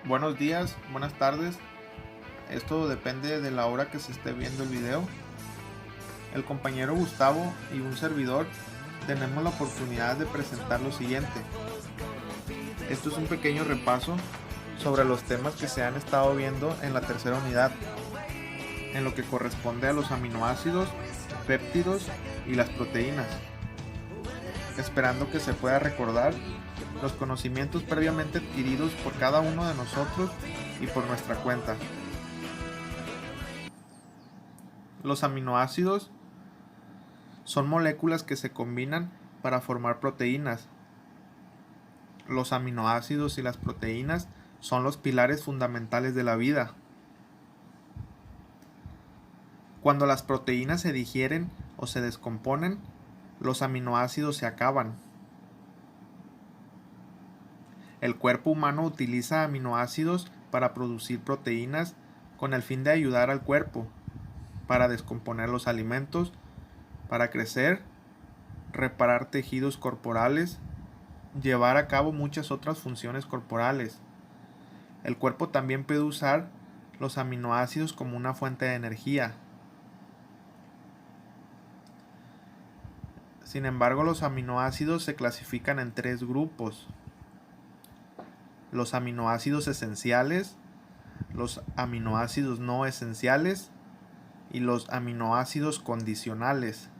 Buenos días, buenas tardes. Esto depende de la hora que se esté viendo el video. El compañero Gustavo y un servidor tenemos la oportunidad de presentar lo siguiente. Esto es un pequeño repaso sobre los temas que se han estado viendo en la tercera unidad, en lo que corresponde a los aminoácidos, péptidos y las proteínas, esperando que se pueda recordar los conocimientos previamente adquiridos por cada uno de nosotros y por nuestra cuenta. Los aminoácidos son moléculas que se combinan para formar proteínas. Los aminoácidos y las proteínas son los pilares fundamentales de la vida. Cuando las proteínas se digieren o se descomponen, los aminoácidos se acaban. El cuerpo humano utiliza aminoácidos para producir proteínas con el fin de ayudar al cuerpo, para descomponer los alimentos, para crecer, reparar tejidos corporales, llevar a cabo muchas otras funciones corporales. El cuerpo también puede usar los aminoácidos como una fuente de energía. Sin embargo, los aminoácidos se clasifican en tres grupos: los aminoácidos esenciales, los aminoácidos no esenciales y los aminoácidos condicionales.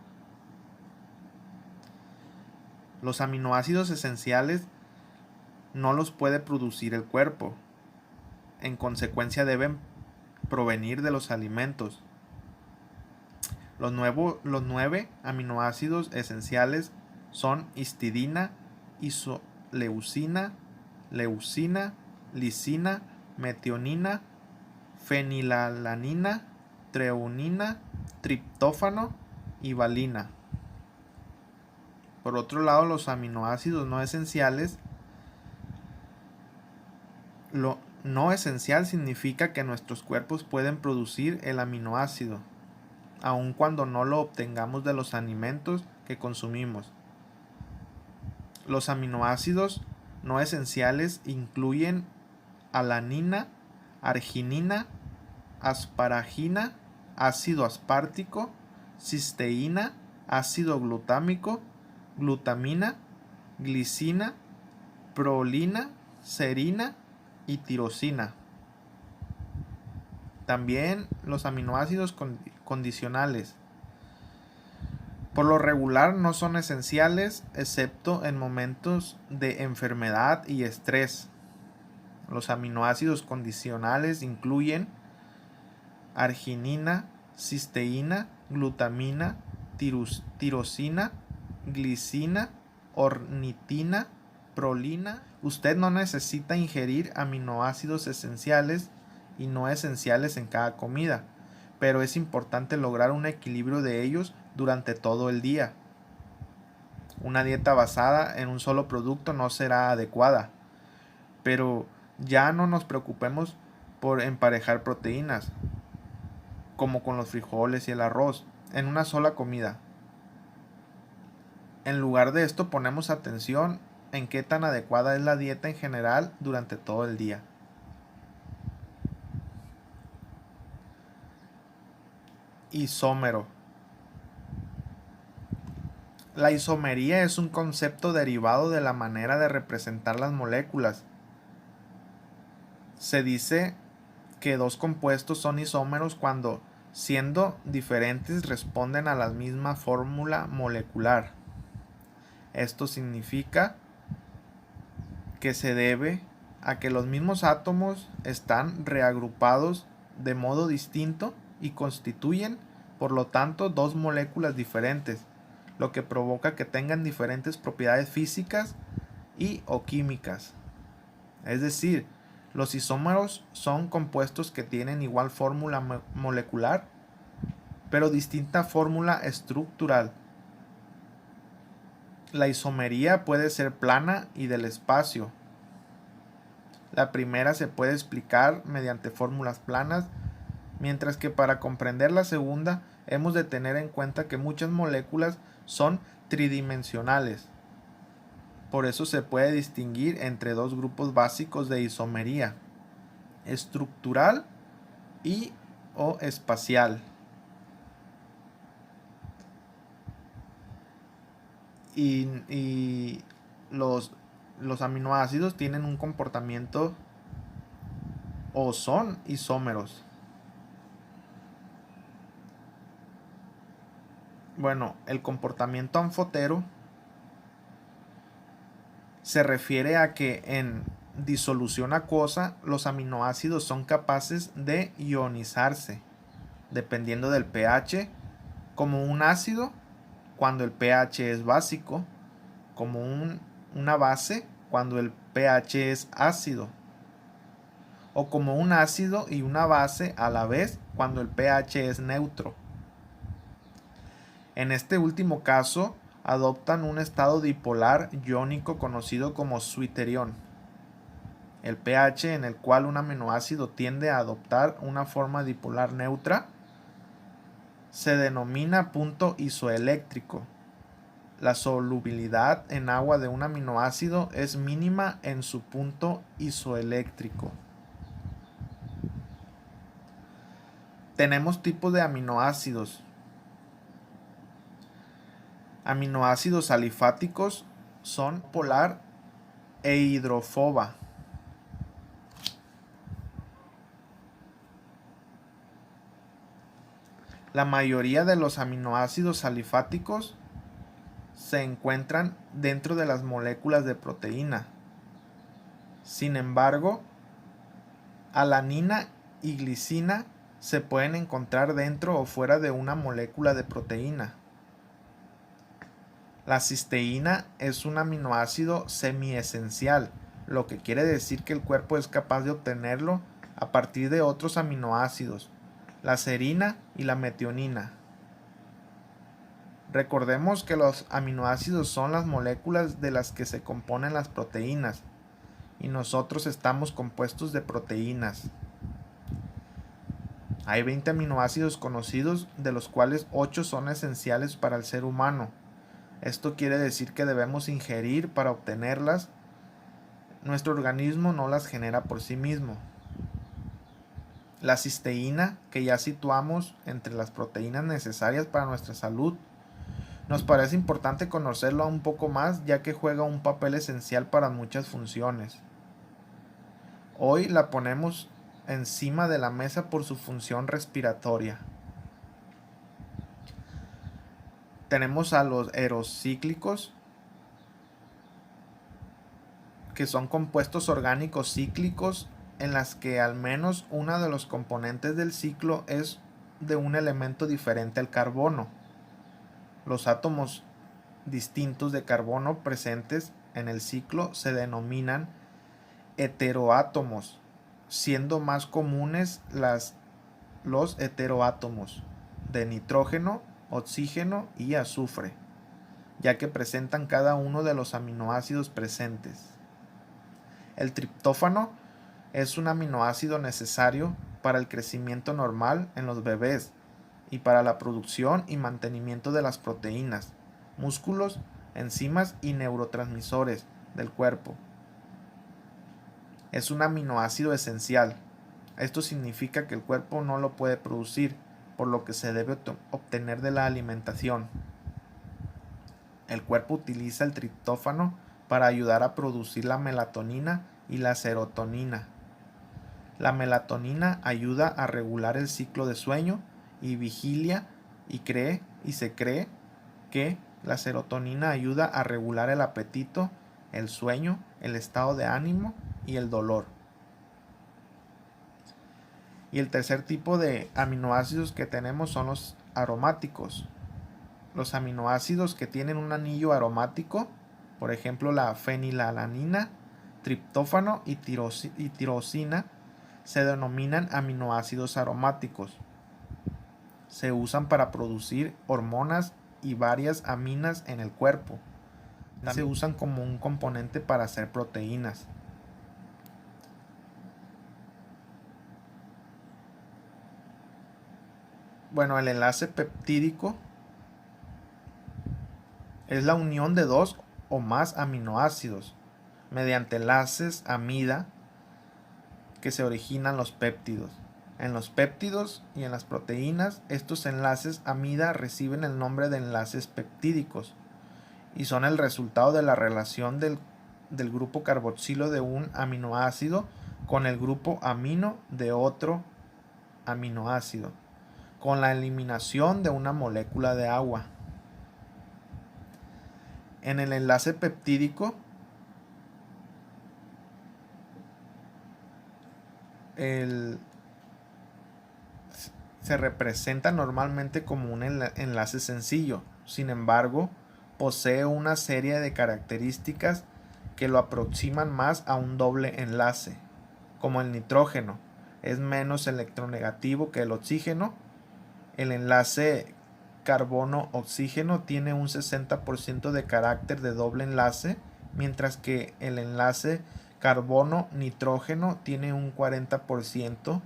Los aminoácidos esenciales no los puede producir el cuerpo. En consecuencia deben provenir de los alimentos. Los 9 aminoácidos esenciales son histidina, isoleucina, leucina, lisina, metionina, fenilalanina, treonina, triptófano y valina. Por otro lado, los aminoácidos no esenciales. Lo no esencial significa que nuestros cuerpos pueden producir el aminoácido, aun cuando no lo obtengamos de los alimentos que consumimos. Los aminoácidos no esenciales incluyen alanina, arginina, asparagina, ácido aspartico, cisteína, ácido glutámico, glutamina, glicina, prolina, serina y tirosina. También los aminoácidos condicionales. Por lo regular no son esenciales excepto en momentos de enfermedad y estrés. Los aminoácidos condicionales incluyen arginina, cisteína, glutamina, tirosina, glicina, ornitina, prolina. Usted no necesita ingerir aminoácidos esenciales y no esenciales en cada comida, pero es importante lograr un equilibrio de ellos durante todo el día. Una dieta basada en un solo producto no será adecuada, pero ya no nos preocupemos por emparejar proteínas, como con los frijoles y el arroz, en una sola comida. En lugar de esto, ponemos atención en qué tan adecuada es la dieta en general durante todo el día. Isómero. La isomería es un concepto derivado de la manera de representar las moléculas. Se dice que dos compuestos son isómeros cuando, siendo diferentes, responden a la misma fórmula molecular. Esto significa que se debe a que los mismos átomos están reagrupados de modo distinto y constituyen, por lo tanto, dos moléculas diferentes, lo que provoca que tengan diferentes propiedades físicas y o químicas. Es decir, los isómeros son compuestos que tienen igual fórmula molecular, pero distinta fórmula estructural. La isomería puede ser plana y del espacio. La primera se puede explicar mediante fórmulas planas, mientras que para comprender la segunda hemos de tener en cuenta que muchas moléculas son tridimensionales. Por eso se puede distinguir entre dos grupos básicos de isomería. estructural y o espacial. Y los aminoácidos tienen un comportamiento o son isómeros. Bueno, el comportamiento anfotero se refiere a que en disolución acuosa los aminoácidos son capaces de ionizarse dependiendo del pH, como un ácido cuando el pH es básico, como una base cuando el pH es ácido, o como un ácido y una base a la vez cuando el pH es neutro. En este último caso, adoptan un estado dipolar iónico conocido como zwitterion. El pH en el cual un aminoácido tiende a adoptar una forma dipolar neutra se denomina punto isoeléctrico. La solubilidad en agua de un aminoácido es mínima en su punto isoeléctrico. Tenemos tipos de aminoácidos. Aminoácidos alifáticos son polar e hidrofoba. La mayoría de los aminoácidos alifáticos se encuentran dentro de las moléculas de proteína. Sin embargo, alanina y glicina se pueden encontrar dentro o fuera de una molécula de proteína. La cisteína es un aminoácido semiesencial, lo que quiere decir que el cuerpo es capaz de obtenerlo a partir de otros aminoácidos, la serina y la metionina. Recordemos que los aminoácidos son las moléculas de las que se componen las proteínas, y nosotros estamos compuestos de proteínas. Hay 20 aminoácidos conocidos, de los cuales 8 son esenciales para el ser humano. Esto quiere decir que debemos ingerir para obtenerlas. Nuestro organismo no las genera por sí mismo. La cisteína, que ya situamos entre las proteínas necesarias para nuestra salud, nos parece importante conocerlo un poco más, ya que juega un papel esencial para muchas funciones. Hoy la ponemos encima de la mesa por su función respiratoria. Tenemos a los herocíclicos, que son compuestos orgánicos cíclicos en las que al menos uno de los componentes del ciclo es de un elemento diferente al carbono. Los átomos distintos de carbono presentes en el ciclo se denominan heteroátomos, siendo más comunes los heteroátomos de nitrógeno, oxígeno y azufre, ya que presentan cada uno de los aminoácidos presentes. El triptófano es un aminoácido necesario para el crecimiento normal en los bebés y para la producción y mantenimiento de las proteínas, músculos, enzimas y neurotransmisores del cuerpo. Es un aminoácido esencial. Esto significa que el cuerpo no lo puede producir, por lo que se debe obtener de la alimentación. El cuerpo utiliza el triptófano para ayudar a producir la melatonina y la serotonina. La melatonina ayuda a regular el ciclo de sueño y vigilia y se cree que la serotonina ayuda a regular el apetito, el sueño, el estado de ánimo y el dolor. Y el tercer tipo de aminoácidos que tenemos son los aromáticos. Los aminoácidos que tienen un anillo aromático, por ejemplo la fenilalanina, triptófano y tirosina, se denominan aminoácidos aromáticos. Se usan para producir hormonas y varias aminas en el cuerpo. También se usan como un componente para hacer proteínas. Bueno, el enlace peptídico es la unión de dos o más aminoácidos mediante enlaces amida que se originan los péptidos. En los péptidos y en las proteínas, estos enlaces amida reciben el nombre de enlaces peptídicos y son el resultado de la relación del grupo carboxilo de un aminoácido con el grupo amino de otro aminoácido, con la eliminación de una molécula de agua. En el enlace peptídico, se representa normalmente como un enlace sencillo. Sin embargo, posee una serie de características que lo aproximan más a un doble enlace, como el nitrógeno es menos electronegativo que el oxígeno. El enlace carbono-oxígeno tiene un 60% de carácter de doble enlace, mientras que el enlace carbono-nitrógeno tiene un 40%.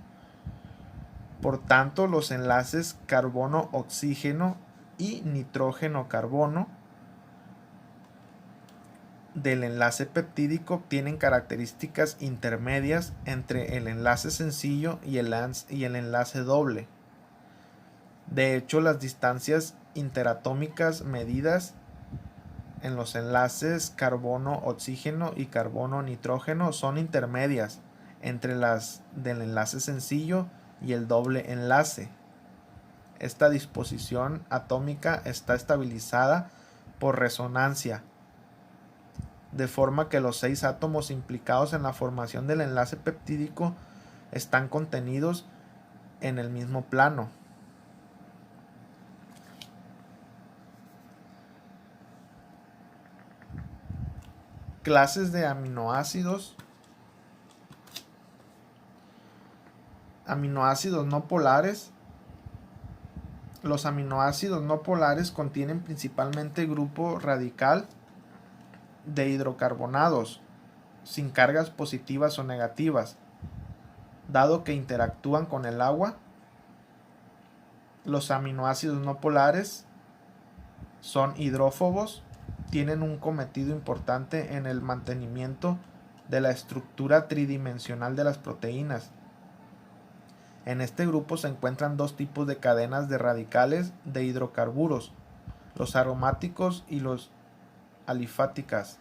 Por tanto, los enlaces carbono-oxígeno y nitrógeno-carbono del enlace peptídico tienen características intermedias entre el enlace sencillo y el enlace doble. De hecho, las distancias interatómicas medidas en los enlaces carbono-oxígeno y carbono-nitrógeno son intermedias entre las del enlace sencillo y el doble enlace. Esta disposición atómica está estabilizada por resonancia, de forma que los 6 átomos implicados en la formación del enlace peptídico están contenidos en el mismo plano. Clases de aminoácidos. Aminoácidos no polares. Los aminoácidos no polares contienen principalmente grupo radical de hidrocarbonados sin cargas positivas o negativas. Dado que interactúan con el agua, los aminoácidos no polares son hidrófobos, tienen un cometido importante en el mantenimiento de la estructura tridimensional de las proteínas. En este grupo se encuentran dos tipos de cadenas de radicales de hidrocarburos, los aromáticos y los alifáticas.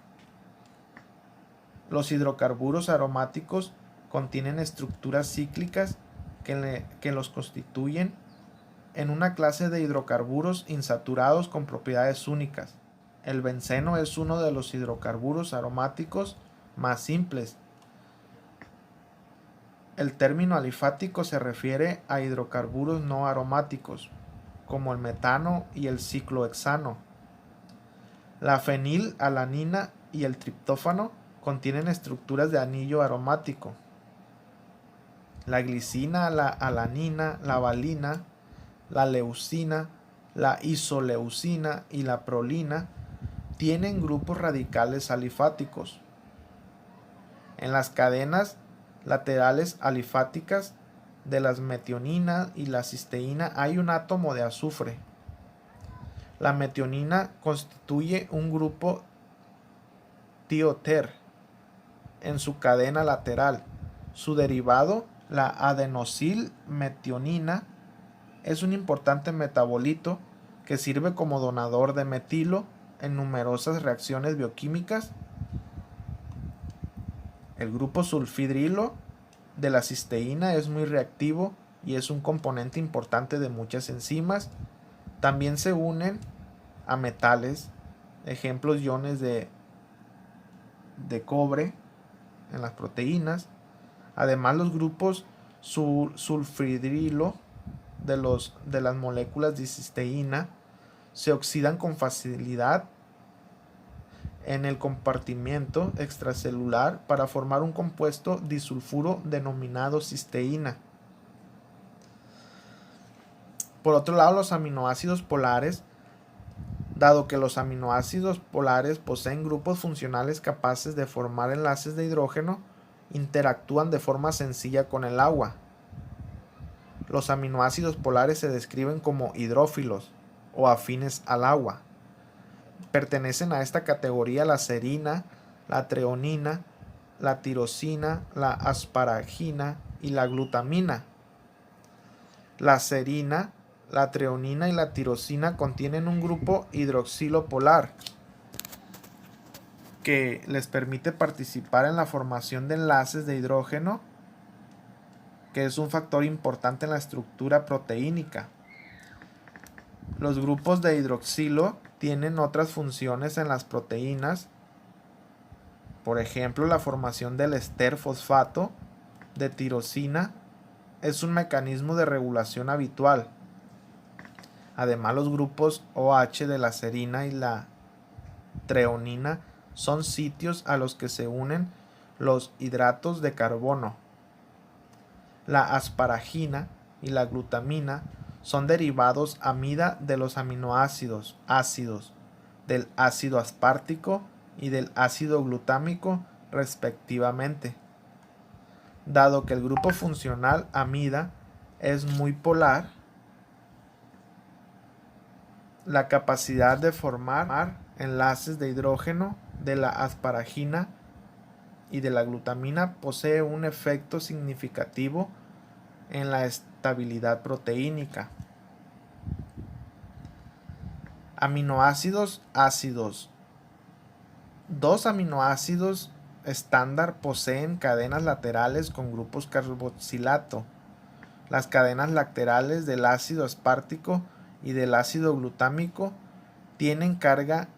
Los hidrocarburos aromáticos contienen estructuras cíclicas que los constituyen en una clase de hidrocarburos insaturados con propiedades únicas. El benceno es uno de los hidrocarburos aromáticos más simples. El término alifático se refiere a hidrocarburos no aromáticos, como el metano y el ciclohexano. La fenilalanina y el triptófano contienen estructuras de anillo aromático. La glicina, la alanina, la valina, la leucina, la isoleucina y la prolina tienen grupos radicales alifáticos. En las cadenas laterales alifáticas de las metionina y la cisteína hay un átomo de azufre. La metionina constituye un grupo tioter en su cadena lateral. Su derivado, la adenosilmetionina, es un importante metabolito que sirve como donador de metilo en numerosas reacciones bioquímicas. El grupo sulfidrilo de la cisteína es muy reactivo y es un componente importante de muchas enzimas. También se unen a metales, ejemplos iones de cobre en las proteínas. Además, los grupos sulfidrilo de las moléculas de cisteína se oxidan con facilidad en el compartimiento extracelular para formar un compuesto disulfuro denominado cisteína. Por otro lado, los aminoácidos polares, dado que los aminoácidos polares poseen grupos funcionales capaces de formar enlaces de hidrógeno, interactúan de forma sencilla con el agua. Los aminoácidos polares se describen como hidrófilos o afines al agua. Pertenecen a esta categoría la serina, la treonina, la tirosina, la asparagina y la glutamina. La serina, la treonina y la tirosina contienen un grupo hidroxilo polar que les permite participar en la formación de enlaces de hidrógeno, que es un factor importante en la estructura proteínica. Los grupos de hidroxilo tienen otras funciones en las proteínas, por ejemplo, la formación del ester fosfato de tirosina es un mecanismo de regulación habitual. Además, los grupos OH de la serina y la treonina son sitios a los que se unen los hidratos de carbono. La asparagina y la glutamina son derivados amida de los aminoácidos ácidos, del ácido aspartico y del ácido glutámico respectivamente. Dado que el grupo funcional amida es muy polar, la capacidad de formar enlaces de hidrógeno de la asparagina y de la glutamina posee un efecto significativo en la estabilidad proteínica. Aminoácidos ácidos. Dos aminoácidos estándar poseen cadenas laterales con grupos carboxilato. Las cadenas laterales del ácido aspartico y del ácido glutámico tienen carga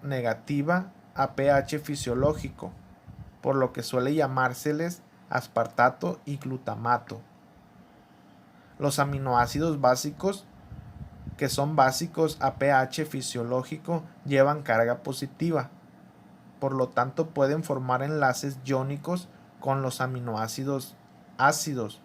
negativa a pH fisiológico, por lo que suele llamárseles aspartato y glutamato. Los aminoácidos básicos, que son básicos a pH fisiológico, llevan carga positiva. Por lo tanto, pueden formar enlaces iónicos con los aminoácidos ácidos.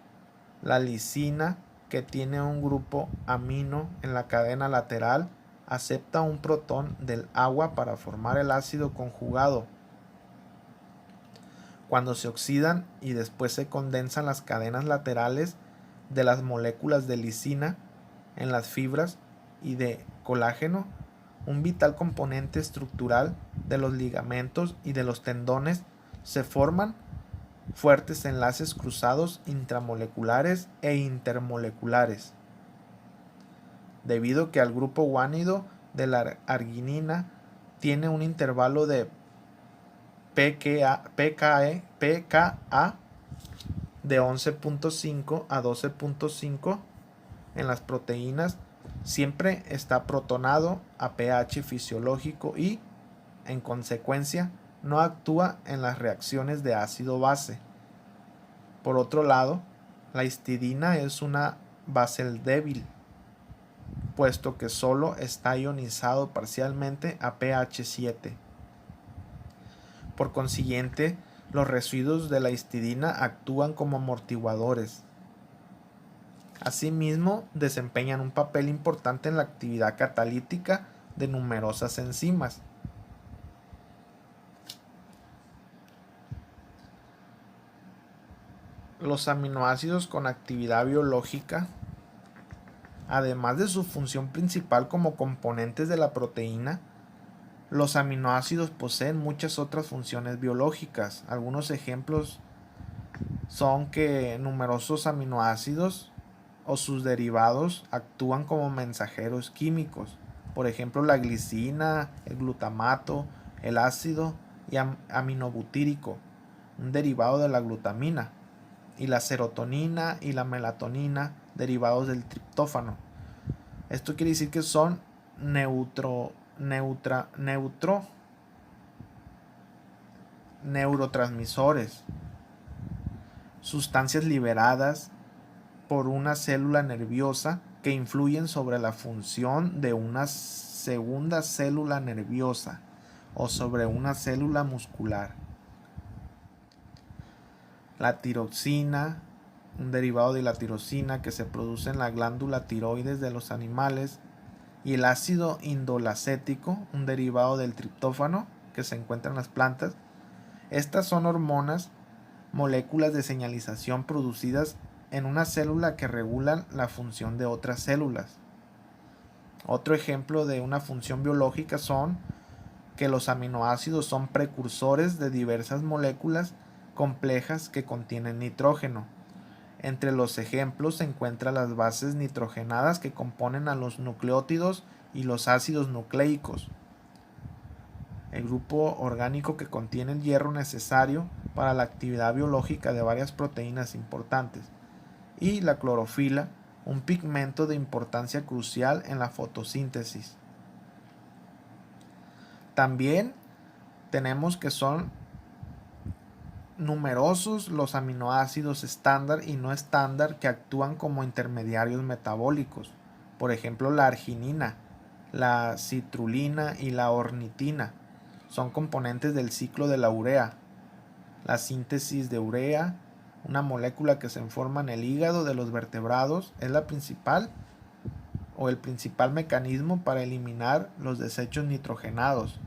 La lisina, que tiene un grupo amino en la cadena lateral, acepta un protón del agua para formar el ácido conjugado. Cuando se oxidan y después se condensan las cadenas laterales de las moléculas de lisina en las fibras y de colágeno, un vital componente estructural de los ligamentos y de los tendones, se forman fuertes enlaces cruzados intramoleculares e intermoleculares. Debido que al grupo guánido de la arginina tiene un intervalo de pKa de 11.5 a 12.5 en las proteínas, siempre está protonado a pH fisiológico y, en consecuencia, no actúa en las reacciones de ácido-base. Por otro lado, la histidina es una base débil, puesto que solo está ionizado parcialmente a pH 7. Por consiguiente, los residuos de la histidina actúan como amortiguadores. Asimismo, desempeñan un papel importante en la actividad catalítica de numerosas enzimas. Los aminoácidos con actividad biológica, además de su función principal como componentes de la proteína, los aminoácidos poseen muchas otras funciones biológicas. Algunos ejemplos son que numerosos aminoácidos o sus derivados actúan como mensajeros químicos. Por ejemplo, la glicina, el glutamato, el ácido y aminobutírico, un derivado de la glutamina, y la serotonina y la melatonina, derivados del triptófano. Esto quiere decir que son neurotransmisores, sustancias liberadas por una célula nerviosa que influyen sobre la función de una segunda célula nerviosa o sobre una célula muscular. La tiroxina, un derivado de la tirosina que se produce en la glándula tiroides de los animales, y el ácido indolacético, un derivado del triptófano que se encuentra en las plantas. Estas son hormonas, moléculas de señalización producidas en una célula que regulan la función de otras células. Otro ejemplo de una función biológica son que los aminoácidos son precursores de diversas moléculas complejas que contienen nitrógeno. Entre los ejemplos se encuentran las bases nitrogenadas que componen a los nucleótidos y los ácidos nucleicos, el grupo orgánico que contiene el hierro necesario para la actividad biológica de varias proteínas importantes, y la clorofila, un pigmento de importancia crucial en la fotosíntesis. También tenemos que son numerosos los aminoácidos estándar y no estándar que actúan como intermediarios metabólicos. Por ejemplo, la arginina, la citrulina y la ornitina son componentes del ciclo de la urea. La síntesis de urea, una molécula que se forma en el hígado de los vertebrados, es la principal o el principal mecanismo para eliminar los desechos nitrogenados.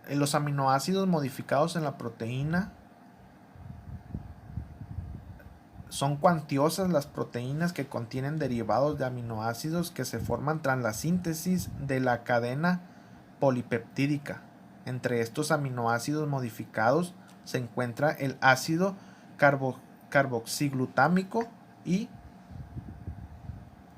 Los aminoácidos modificados en la proteína son cuantiosas las proteínas que contienen derivados de aminoácidos que se forman tras la síntesis de la cadena polipeptídica. Entre estos aminoácidos modificados se encuentra el ácido carboxiglutámico y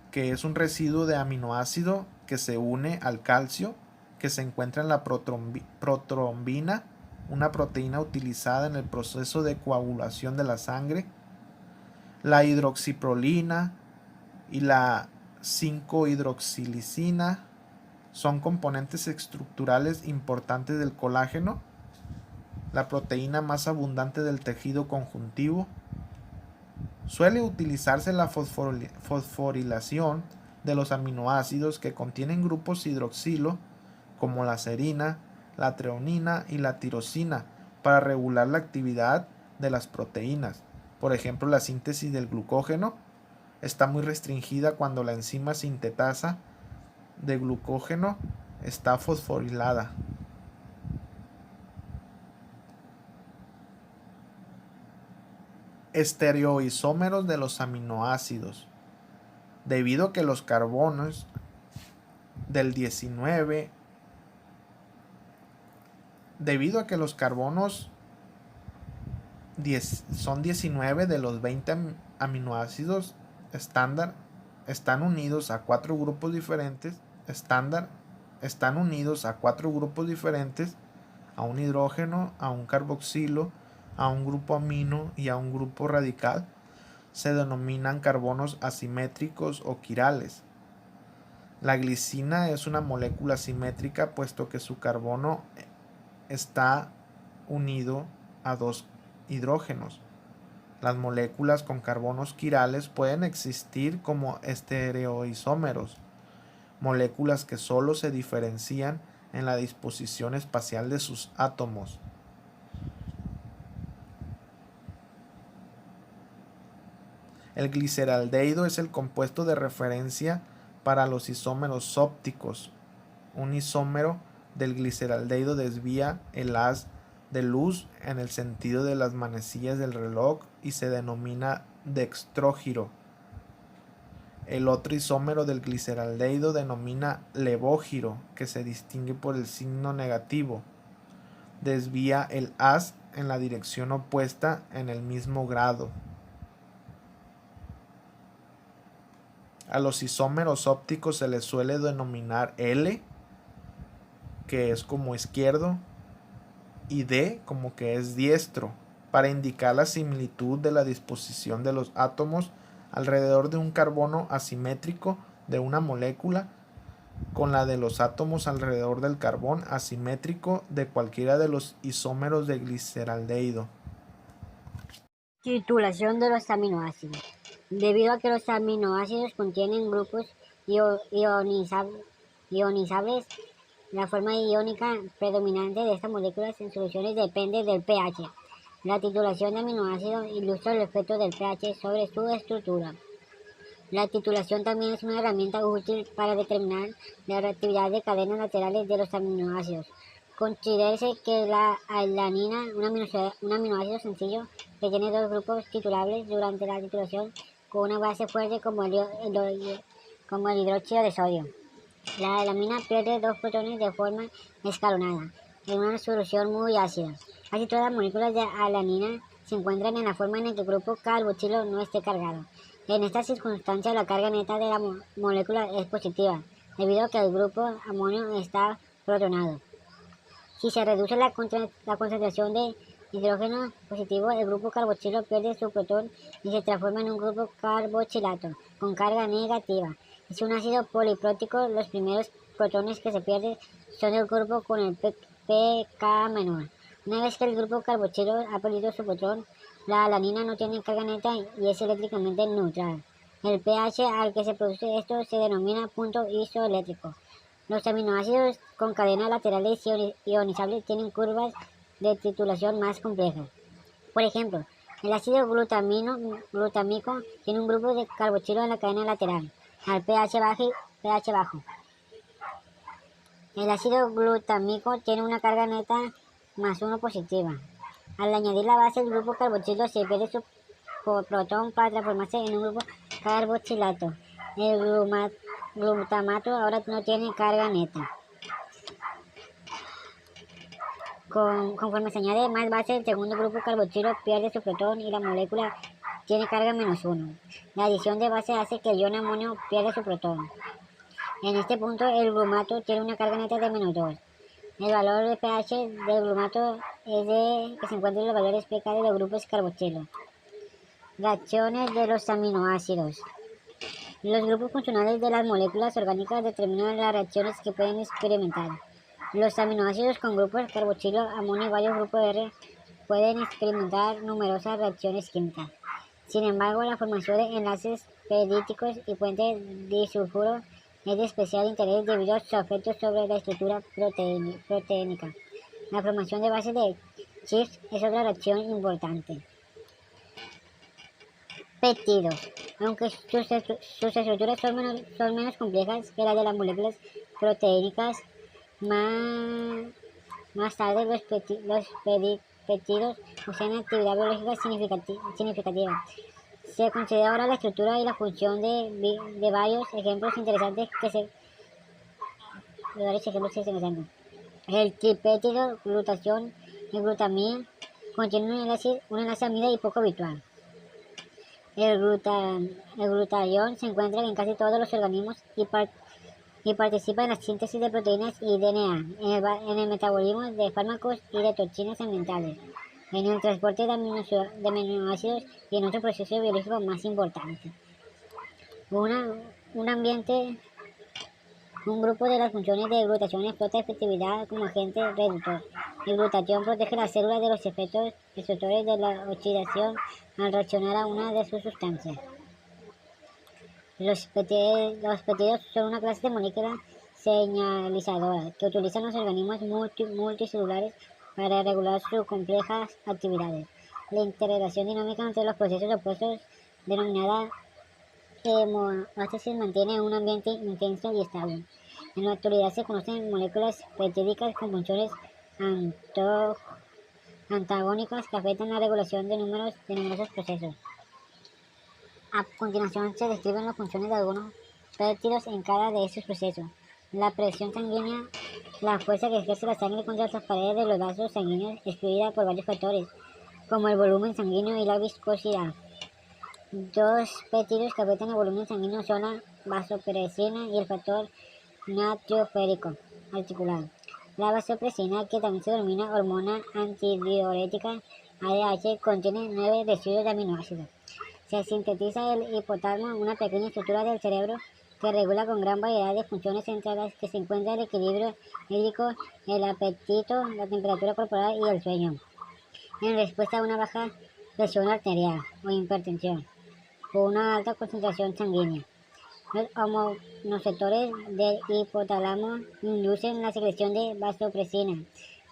que es un residuo de aminoácido que se une al calcio, que se encuentra en la protrombina, una proteína utilizada en el proceso de coagulación de la sangre, la hidroxiprolina y la 5-hidroxilisina son componentes estructurales importantes del colágeno, la proteína más abundante del tejido conjuntivo. Suele utilizarse la fosforilación de los aminoácidos que contienen grupos hidroxilo, como la serina, la treonina y la tirosina, para regular la actividad de las proteínas. Por ejemplo, la síntesis del glucógeno está muy restringida cuando la enzima sintetasa de glucógeno está fosforilada. Estereoisómeros de los aminoácidos. Debido a que los carbonos del 19 debido a que los carbonos son 19 de los 20 aminoácidos estándar están unidos a 4 grupos diferentes a un hidrógeno, a un carboxilo, a un grupo amino y a un grupo radical. Se denominan carbonos asimétricos o quirales. La glicina es una molécula simétrica puesto que su carbono está unido a 2 hidrógenos. Las moléculas con carbonos quirales pueden existir como estereoisómeros, moléculas que solo se diferencian en la disposición espacial de sus átomos. El gliceraldehído es el compuesto de referencia para los isómeros ópticos. Un isómero del gliceraldehído desvía el haz de luz en el sentido de las manecillas del reloj y se denomina dextrógiro. El otro isómero del gliceraldehído denomina levógiro, que se distingue por el signo negativo. Desvía el haz en la dirección opuesta en el mismo grado. A los isómeros ópticos se les suele denominar L, que es como izquierdo, y D como que es diestro, para indicar la similitud de la disposición de los átomos alrededor de un carbono asimétrico de una molécula con la de los átomos alrededor del carbón asimétrico de cualquiera de los isómeros de gliceraldehído. Titulación de los aminoácidos. Debido a que los aminoácidos contienen grupos ionizables, la forma iónica predominante de estas moléculas en soluciones depende del pH. La titulación de aminoácidos ilustra el efecto del pH sobre su estructura. La titulación también es una herramienta útil para determinar la reactividad de cadenas laterales de los aminoácidos. Considérese que la alanina, un aminoácido sencillo que tiene 2 grupos titulables, durante la titulación con una base fuerte como el hidróxido de sodio. La alanina pierde 2 protones de forma escalonada en una solución muy ácida. Casi todas las moléculas de alanina se encuentran en la forma en la que el grupo carboxilo no esté cargado. En esta circunstancia, la carga neta de la molécula es positiva, debido a que el grupo amonio está protonado. Si se reduce la concentración de hidrógeno positivo, el grupo carboxilo pierde su protón y se transforma en un grupo carboxilato con carga negativa. Es un ácido poliprótico. Los primeros protones que se pierden son del grupo con el pK menor. Una vez que el grupo carboxilo ha perdido su protón, la alanina no tiene carga neta y es eléctricamente neutral. El pH al que se produce esto se denomina punto isoeléctrico. Los aminoácidos con cadenas laterales ionizables tienen curvas de titulación más complejas. Por ejemplo, el ácido glutámico tiene un grupo de carboxilo en la cadena lateral, al pH bajo. El ácido glutámico tiene una carga neta +1 positiva. Al añadir la base del grupo carboxilo se pierde su protón para transformarse en un grupo carboxilato. El glutamato ahora no tiene carga neta. Conforme se añade más base, el segundo grupo carboxilo pierde su protón y la molécula tiene carga -1. La adición de base hace que el ion amonio pierda su protón. En este punto, el glumato tiene una carga neta de -2. El valor de pH del glumato es de que se encuentran los valores pK de los grupos carboxilo. Reacciones de los aminoácidos. Los grupos funcionales de las moléculas orgánicas determinan las reacciones que pueden experimentar. Los aminoácidos con grupos carboxilo, amonio y varios grupos R pueden experimentar numerosas reacciones químicas. Sin embargo, la formación de enlaces peptídicos y puentes disulfuro es de especial interés debido a sus efectos sobre la estructura proteínica. La formación de bases de Schiff es otra reacción importante. Péptidos. Aunque sus estructuras son menos complejas que las de las moléculas proteínicas, más tarde los péptidos poseen actividad biológica significativa. Se considera ahora la estructura y la función de varios ejemplos interesantes El tripéptido glutatión y glutamina contiene un enlace amida y poco habitual. El glutatión se encuentra en casi todos los organismos y participa en la síntesis de proteínas y DNA, en el metabolismo de fármacos y de toxinas ambientales, en el transporte de aminoácidos y en otros procesos biológicos más importantes. Un grupo de las funciones de glutatión explota efectividad como agente reductor. El glutatión protege las células de los efectos destructores de la oxidación al reaccionar a una de sus sustancias. Los péptidos son una clase de molécula señalizadora que utilizan los organismos multicelulares para regular sus complejas actividades. La interrelación dinámica entre los procesos opuestos, denominada homeostasis, mantiene un ambiente intenso y estable. En la actualidad se conocen moléculas peptídicas con funciones antagónicas que afectan la regulación de numerosos procesos. A continuación se describen las funciones de algunos péptidos en cada de estos procesos. La presión sanguínea, la fuerza que ejerce la sangre contra las paredes de los vasos sanguíneos, es influida por varios factores, como el volumen sanguíneo y la viscosidad. Dos péptidos que afectan el volumen sanguíneo son la vasopresina y el factor natriurético articular. La vasopresina, que también se denomina hormona antidiurética ADH, contiene 9 residuos de aminoácidos. Se sintetiza el hipotálamo, una pequeña estructura del cerebro que regula con gran variedad de funciones, entre las que se encuentra el equilibrio hídrico, el apetito, la temperatura corporal y el sueño, en respuesta a una baja presión arterial o hipertensión o una alta concentración sanguínea. Los hormonoreceptores del hipotálamo inducen la secreción de vasopresina.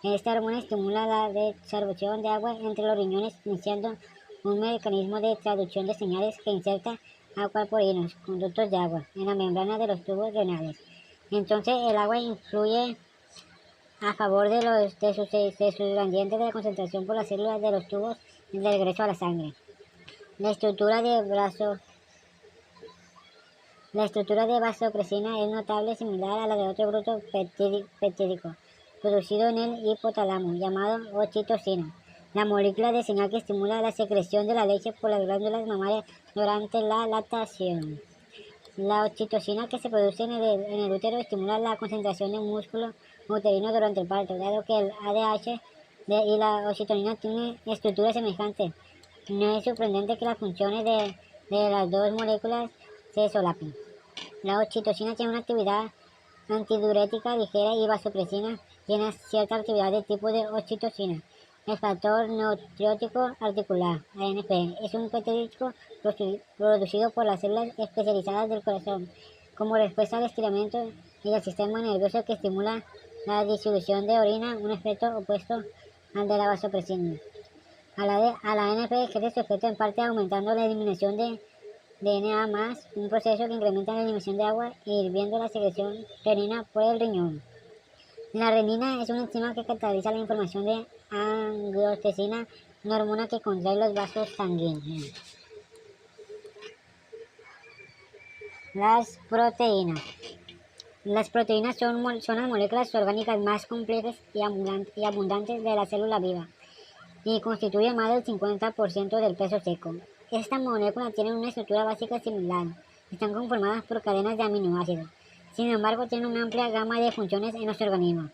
Esta hormona estimula la reabsorción de agua entre los riñones, iniciando un mecanismo de traducción de señales que inserta agua por los conductos de agua en la membrana de los tubos renales. Entonces el agua influye a favor de sus gradientes de concentración por las células de los tubos de regreso a la sangre. La estructura de La estructura de vasopresina es notable similar a la de otro grupo peptídico producido en el hipotálamo llamado oxitocina, la molécula de señal que estimula la secreción de la leche por las glándulas mamarias durante la lactación. La oxitocina que se produce en el útero estimula la concentración de músculo uterino durante el parto, dado que el ADH y la oxitocina tienen estructuras semejantes. No es sorprendente que las funciones de las dos moléculas se solapen. La oxitocina tiene una actividad antidiurética ligera y vasopresina tiene cierta actividad de tipo de oxitocina. El factor neurotrófico articular, ANP, es un peptídico producido por las células especializadas del corazón como respuesta al estiramiento y del sistema nervioso que estimula la disolución de orina, un efecto opuesto al de la vasopresina. A la ANP ejerce su efecto en parte aumentando la eliminación de DNA+, un proceso que incrementa la eliminación de agua e hirviendo la secreción renina por el riñón. La renina es una enzima que cataliza la información de angiotensina, una hormona que contrae los vasos sanguíneos. Las proteínas. Las proteínas son las moléculas orgánicas más complejas y abundantes de la célula viva y constituyen más del 50% del peso seco. Estas moléculas tienen una estructura básica similar. Están conformadas por cadenas de aminoácidos. Sin embargo, tienen una amplia gama de funciones en nuestro organismo.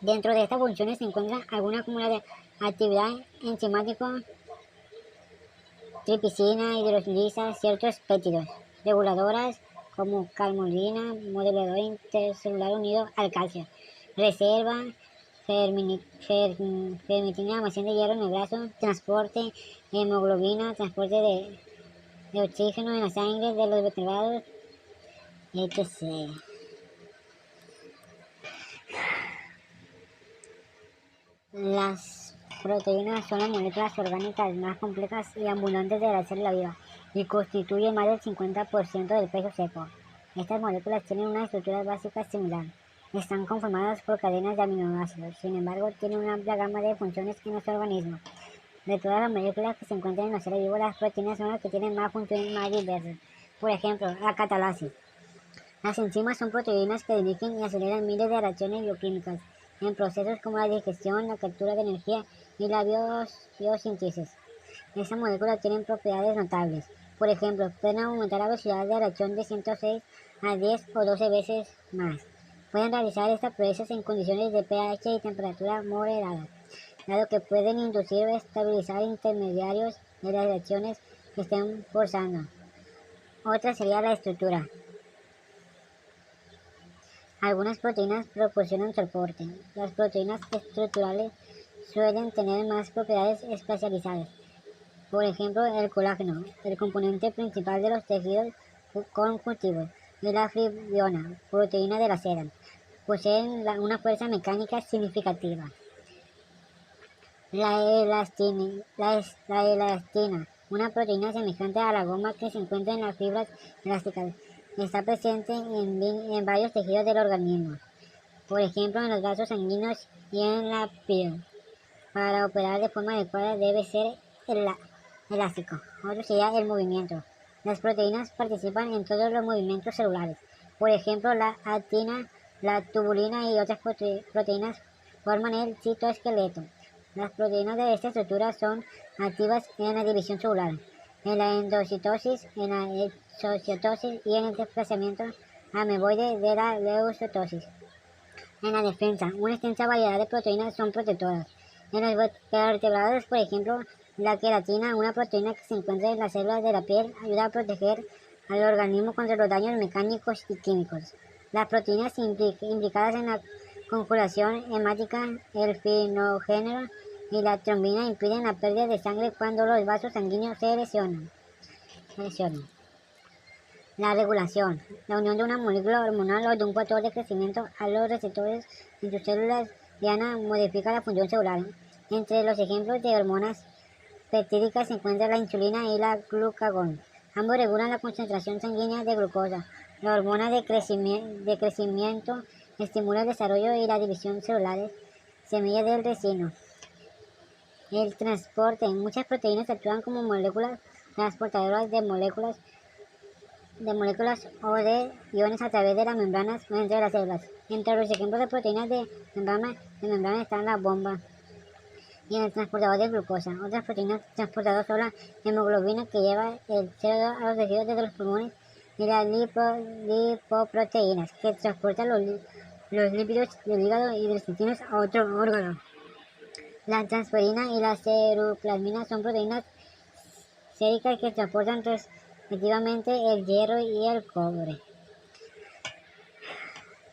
Dentro de estas funciones se encuentra alguna acumulada de actividad enzimática, tripsina, hidrolisa, ciertos péptidos, reguladoras como calmodulina, modulador intercelular unido al calcio, reserva, fermitina, almacén de hierro en el brazo, transporte, hemoglobina, transporte de oxígeno en la sangre de los vertebrados, etc. Las proteínas son las moléculas orgánicas más complejas y abundantes de la célula viva y constituyen más del 50% del peso seco. Estas moléculas tienen una estructura básica similar. Están conformadas por cadenas de aminoácidos. Sin embargo, tienen una amplia gama de funciones en nuestro organismo. De todas las moléculas que se encuentran en los seres vivos, las proteínas son las que tienen más funciones más diversas. Por ejemplo, la catalasis. Las enzimas son proteínas que dirigen y aceleran miles de reacciones bioquímicas en procesos como la digestión, la captura de energía y la biosíntesis. Estas moléculas tienen propiedades notables. Por ejemplo, pueden aumentar la velocidad de reacción de 106 a 10 o 12 veces más. Pueden realizar estas proezas en condiciones de pH y temperatura moderadas, dado que pueden inducir o estabilizar intermediarios de las reacciones que estén forzando. Otra sería la estructura. Algunas proteínas proporcionan soporte. Las proteínas estructurales suelen tener más propiedades especializadas. Por ejemplo, el colágeno, el componente principal de los tejidos conjuntivos, y la fibrina, proteína de la seda, poseen una fuerza mecánica significativa. La elastina, una proteína semejante a la goma que se encuentra en las fibras elásticas, está presente en varios tejidos del organismo, por ejemplo en los vasos sanguíneos y en la piel. Para operar de forma adecuada debe ser elástico. Otro sería el movimiento. Las proteínas participan en todos los movimientos celulares. Por ejemplo, la actina, la tubulina y otras proteínas forman el citoesqueleto. Las proteínas de esta estructura son activas en la división celular, en la endocitosis, en la exocitosis y en el desplazamiento ameboide de la leucocitosis. En la defensa, una extensa variedad de proteínas son protectoras. En los vertebrados, por ejemplo, la queratina, una proteína que se encuentra en las células de la piel, ayuda a proteger al organismo contra los daños mecánicos y químicos. Las proteínas implicadas en la coagulación hemática, el fibrinógeno y la trombina impiden la pérdida de sangre cuando los vasos sanguíneos se lesionan. La regulación. La unión de una molécula hormonal o de un factor de crecimiento a los receptores en sus células diana modifica la función celular. Entre los ejemplos de hormonas peptídicas se encuentran la insulina y la glucagón. Ambos regulan la concentración sanguínea de glucosa. La hormona de crecimiento estimula el desarrollo y la división celulares, semilla del racimo. El transporte. Muchas proteínas actúan como moléculas transportadoras de moléculas de moléculas o de iones a través de las membranas o entre las células. Entre los ejemplos de proteínas de membrana están la bomba y el transportador de glucosa. Otras proteínas transportadoras son la hemoglobina, que lleva el CO2 a los tejidos de los pulmones, y las lipoproteínas, que transportan los lípidos del hígado y de los intestinos a otro órgano. La transferina y la ceruplasmina son proteínas séricas que transportan respectivamente el hierro y el cobre.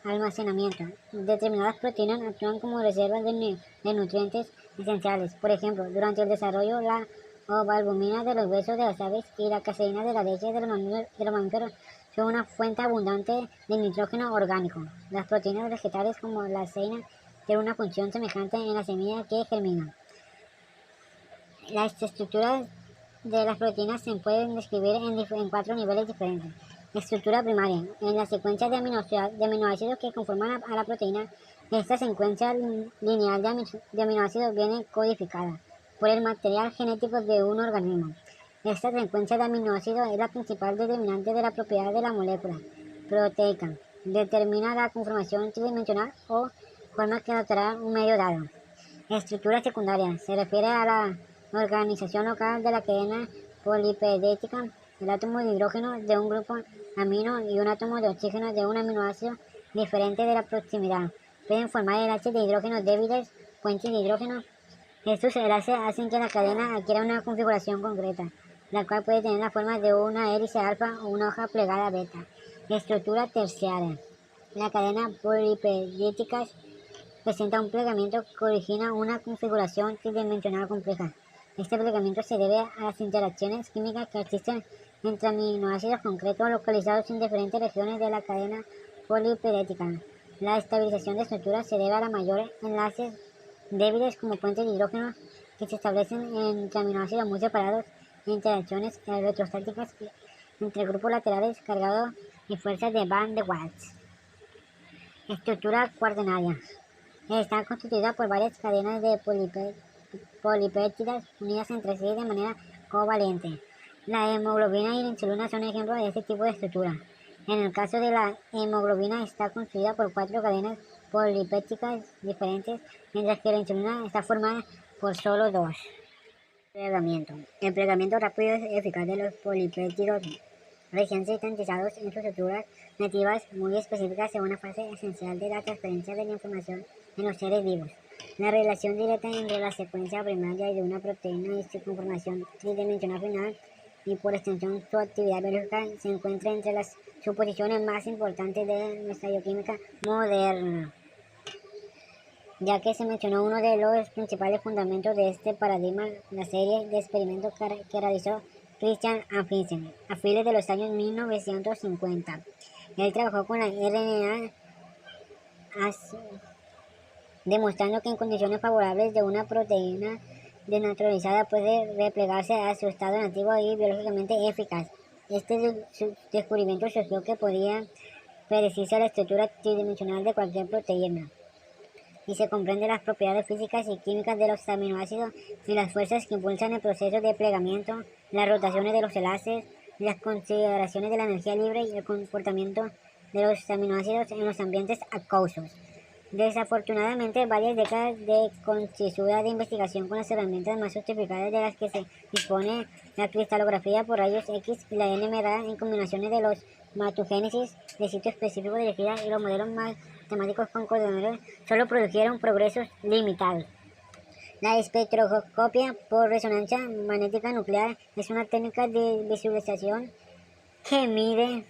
Almacenamiento. Determinadas proteínas actúan como reservas de nutrientes esenciales. Por ejemplo, durante el desarrollo, la ovalbumina de los huesos de las aves y la caseína de la leche de los mamíferos son una fuente abundante de nitrógeno orgánico. Las proteínas vegetales, como la ceina, tienen una función semejante en la semilla que germina. Las estructuras de las proteínas se pueden describir en 4 niveles diferentes. Estructura primaria. En la secuencia de aminoácidos que conforman a la proteína, esta secuencia lineal de aminoácidos viene codificada por el material genético de un organismo. Esta secuencia de aminoácidos es la principal determinante de la propiedad de la molécula proteica. Determina la conformación tridimensional o forma que adoptará un medio dado. Estructura secundaria. Se refiere a la organización local de la cadena polipeptídica. El átomo de hidrógeno de un grupo amino y un átomo de oxígeno de un aminoácido diferente de la proximidad pueden formar enlaces de hidrógeno débiles, puentes de hidrógeno. Estos enlaces hacen que la cadena adquiera una configuración concreta, la cual puede tener la forma de una hélice alfa o una hoja plegada beta. Estructura terciaria. La cadena polipeptídica presenta un plegamiento que origina una configuración tridimensional compleja. Este plegamiento se debe a las interacciones químicas que existen entre aminoácidos concretos localizados en diferentes regiones de la cadena polipeptídica. La estabilización de estructuras se debe a los mayores enlaces débiles como puentes de hidrógeno que se establecen entre aminoácidos muy separados, e interacciones electrostáticas entre grupos laterales cargados y fuerzas de Van de Waals. Estructura cuaternaria. Está constituida por varias cadenas de polipéptidas unidas entre sí de manera covalente. La hemoglobina y la insulina son ejemplos de este tipo de estructura. En el caso de la hemoglobina, está constituida por 4 cadenas polipépticas diferentes, mientras que la insulina está formada por solo 2. Plegamiento. El plegamiento rápido y eficaz de los polipéptidos recién sintetizados en sus estructuras nativas muy específicas es una fase esencial de la transferencia de la información en los seres vivos. La relación directa entre la secuencia primaria de una proteína y su conformación tridimensional final, y por extensión su actividad biológica, se encuentra entre las suposiciones más importantes de nuestra bioquímica moderna, ya que se mencionó uno de los principales fundamentos de este paradigma, la serie de experimentos que realizó Christian Amundsen a fines de los años 1950. Él trabajó con la RNA, demostrando que en condiciones favorables de una proteína desnaturalizada puede replegarse a su estado nativo y biológicamente eficaz. Este descubrimiento surgió que podía predecirse la estructura tridimensional de cualquier proteína, y se comprende las propiedades físicas y químicas de los aminoácidos y las fuerzas que impulsan el proceso de plegamiento, las rotaciones de los enlaces, las consideraciones de la energía libre y el comportamiento de los aminoácidos en los ambientes acuosos. Desafortunadamente, varias décadas de concienzuda de investigación con las herramientas más sofisticadas de las que se dispone, la cristalografía por rayos X y la NMR, en combinaciones de los matogénesis de sitio específico dirigida y los modelos matemáticos con coordenadores, solo produjeron progresos limitados. La espectroscopia por resonancia magnética nuclear es una técnica de visualización que mide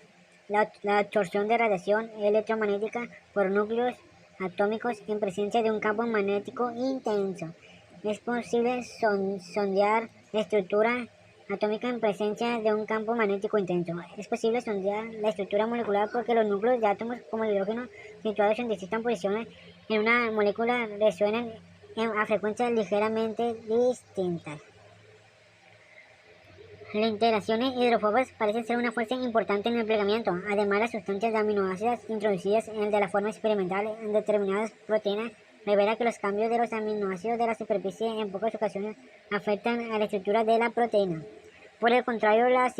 la absorción de radiación electromagnética por núcleos atómicos en presencia de un campo magnético intenso. Es posible sondear la estructura atómica en presencia de un campo magnético intenso. Es posible sondear la estructura molecular porque los núcleos de átomos como el hidrógeno situados en distintas posiciones en una molécula resuenan a frecuencias ligeramente distintas. Las interacciones hidrófobas parecen ser una fuerza importante en el plegamiento. Además, las sustancias de aminoácidos introducidas de la forma experimental en determinadas proteínas revela que los cambios de los aminoácidos de la superficie en pocas ocasiones afectan a la estructura de la proteína. Por el contrario, las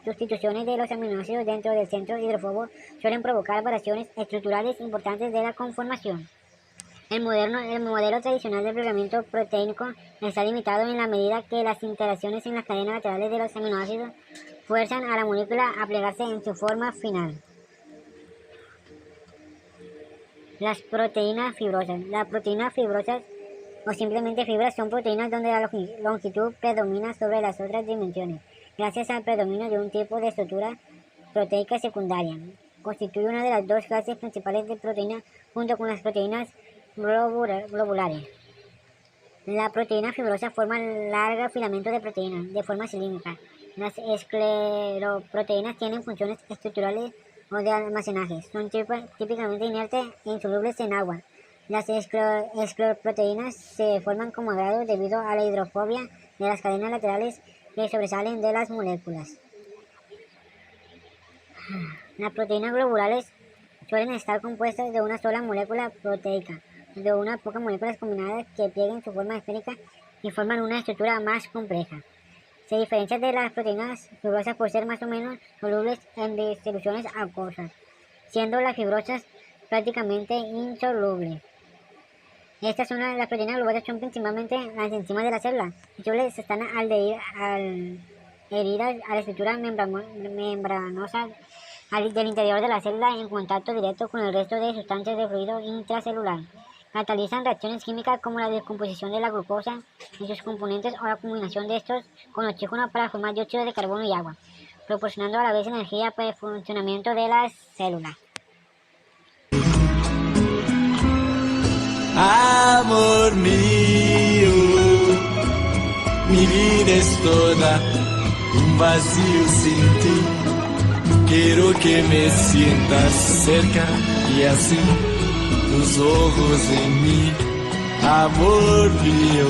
sustituciones de los aminoácidos dentro del centro hidrófobo suelen provocar variaciones estructurales importantes de la conformación. El modelo tradicional del plegamiento proteínico está limitado en la medida que las interacciones en las cadenas laterales de los aminoácidos fuerzan a la molécula a plegarse en su forma final. Las proteínas fibrosas. Las proteínas fibrosas o simplemente fibras son proteínas donde la longitud predomina sobre las otras dimensiones, gracias al predominio de un tipo de estructura proteica secundaria. Constituye una de las dos clases principales de proteínas junto con las proteínas globulares. La proteína fibrosa forma largos filamentos de proteína de forma cilíndrica. Las escleroproteínas tienen funciones estructurales o de almacenaje. Son típicamente inertes e insolubles en agua. Las escleroproteínas se forman como agregados debido a la hidrofobia de las cadenas laterales que sobresalen de las moléculas. Las proteínas globulares suelen estar compuestas de una sola molécula proteica, de unas pocas moléculas combinadas que pliegan su forma esférica y forman una estructura más compleja. Se diferencian de las proteínas fibrosas por ser más o menos solubles en distribuciones acuosas, siendo las fibrosas prácticamente insolubles. Las proteínas globulares son principalmente las enzimas de la célula, y suelen están adheridas a la estructura membranosa del interior de la célula en contacto directo con el resto de sustancias de fluido intracelular. Catalizan reacciones químicas como la descomposición de la glucosa y sus componentes o la combinación de estos con oxígeno para formar dióxido de carbono y agua, proporcionando a la vez energía para el funcionamiento de las células. Amor mío, mi vida es toda un vacío sin ti. Quiero que me sientas cerca y así tus ojos en mí, amor mío.